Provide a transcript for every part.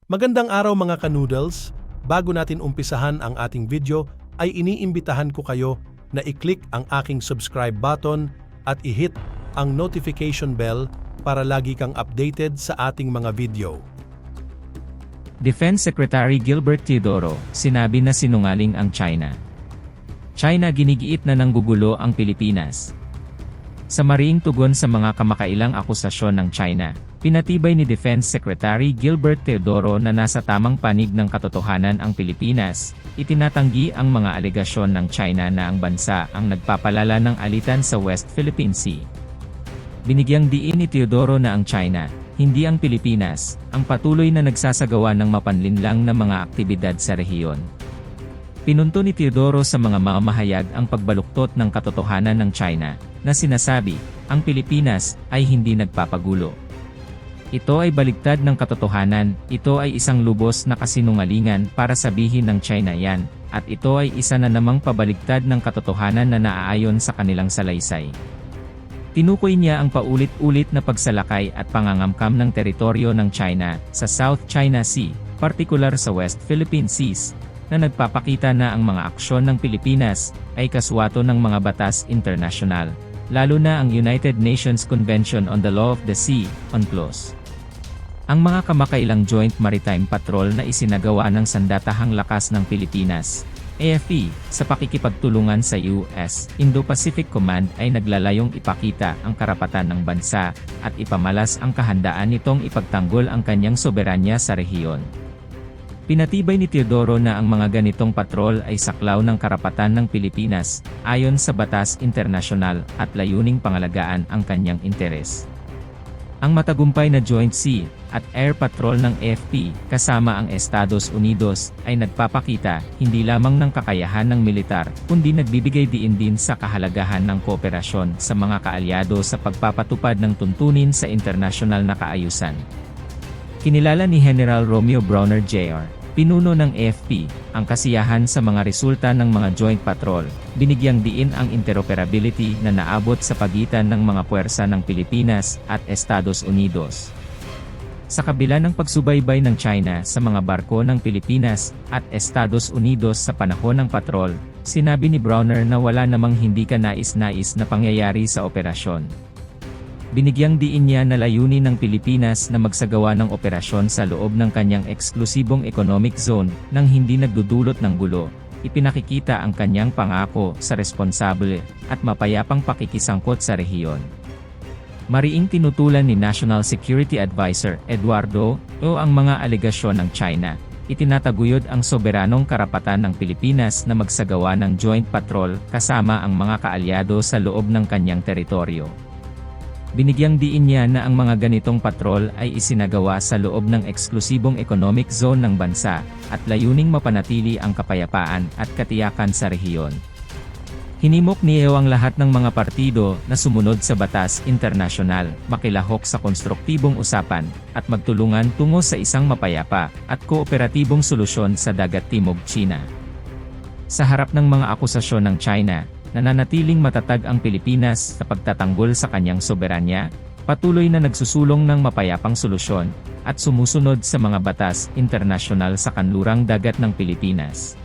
Magandang araw mga ka-noodles! Bago natin umpisahan ang ating video ay iniimbitahan ko kayo na i-click ang aking subscribe button at i-hit ang notification bell para lagi kang updated sa ating mga video. Defense Secretary Gilbert Teodoro, sinabi na sinungaling ang China. China ginigiit na ng gugulo ang Pilipinas. Sa mariing tugon sa mga kamakailang akusasyon ng China, pinatibay ni Defense Secretary Gilbert Teodoro na nasa tamang panig ng katotohanan ang Pilipinas. Itinatanggi ang mga alegasyon ng China na ang bansa ang nagpapalala ng alitan sa West Philippine Sea. Binigyang diin ni Teodoro na ang China, hindi ang Pilipinas, ang patuloy na nagsasagawa ng mapanlinlang na mga aktibidad sa rehiyon. Pinunto ni Teodoro sa mga mamahayag ang pagbaluktot ng katotohanan ng China, na sinasabi, ang Pilipinas ay hindi nagpapagulo. Ito ay baligtad ng katotohanan, ito ay isang lubos na kasinungalingan para sabihin ng China yan, at ito ay isa na namang pabaligtad ng katotohanan na naaayon sa kanilang salaysay. Tinukoy niya ang paulit-ulit na pagsalakay at pangangamkam ng teritoryo ng China sa South China Sea, partikular sa West Philippine Seas, na nagpapakita na ang mga aksyon ng Pilipinas ay kaswato ng mga batas internasyonal, lalo na ang United Nations Convention on the Law of the Sea, UNCLOS. Ang mga kamakailang Joint Maritime Patrol na isinagawa ng Sandatahang Lakas ng Pilipinas, AFP, sa pakikipagtulungan sa US Indo-Pacific Command ay naglalayong ipakita ang karapatan ng bansa at ipamalas ang kahandaan nitong ipagtanggol ang kanyang soberanya sa rehiyon. Pinatibay ni Teodoro na ang mga ganitong patrol ay saklaw ng karapatan ng Pilipinas, ayon sa batas internasyonal at layuning pangalagaan ang kanyang interes. Ang matagumpay na Joint Sea at Air Patrol ng AFP, kasama ang Estados Unidos, ay nagpapakita hindi lamang ng kakayahan ng militar, kundi nagbibigay diin din sa kahalagahan ng kooperasyon sa mga kaalyado sa pagpapatupad ng tuntunin sa internasyonal na kaayusan. Kinilala ni General Romeo Brawner Jr., pinuno ng AFP, ang kasiyahan sa mga resulta ng mga joint patrol, binigyang diin ang interoperability na naabot sa pagitan ng mga puwersa ng Pilipinas at Estados Unidos. Sa kabila ng pagsubaybay ng China sa mga barko ng Pilipinas at Estados Unidos sa panahon ng patrol, sinabi ni Brawner na wala namang hindi kanais-nais na pangyayari sa operasyon. Binigyang diin niya na layunin ng Pilipinas na magsagawa ng operasyon sa loob ng kanyang eksklusibong economic zone nang hindi nagdudulot ng gulo. Ipinakikita ang kanyang pangako sa responsable at mapayapang pakikisangkot sa rehiyon. Mariing tinutulan ni National Security Advisor Eduardo O ang mga alegasyon ng China. Itinataguyod ang soberanong karapatan ng Pilipinas na magsagawa ng joint patrol kasama ang mga kaalyado sa loob ng kanyang teritoryo. Binigyang diin niya na ang mga ganitong patrol ay isinagawa sa loob ng eksklusibong economic zone ng bansa, at layuning mapanatili ang kapayapaan at katiyakan sa rehiyon. Hinimok niya ang lahat ng mga partido na sumunod sa batas internasyonal, makilahok sa konstruktibong usapan, at magtulungan tungo sa isang mapayapa at kooperatibong solusyon sa Dagat Timog China. Sa harap ng mga akusasyon ng China, nananatiling matatag ang Pilipinas sa pagtatanggol sa kanyang soberanya, patuloy na nagsusulong ng mapayapang solusyon, at sumusunod sa mga batas internasyonal sa kanlurang dagat ng Pilipinas.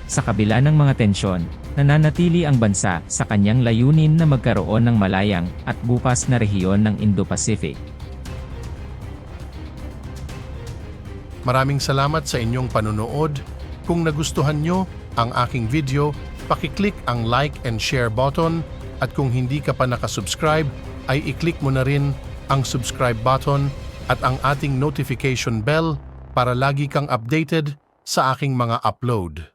Sa kabila ng mga tensyon, nananatili ang bansa sa kanyang layunin na magkaroon ng malayang at bukas na rehiyon ng Indo-Pacific. Maraming salamat sa inyong panunood. Kung nagustuhan nyo ang aking video, paki-click ang like and share button, at kung hindi ka pa nakasubscribe, ay i-click mo na rin ang subscribe button at ang ating notification bell para lagi kang updated sa aking mga upload.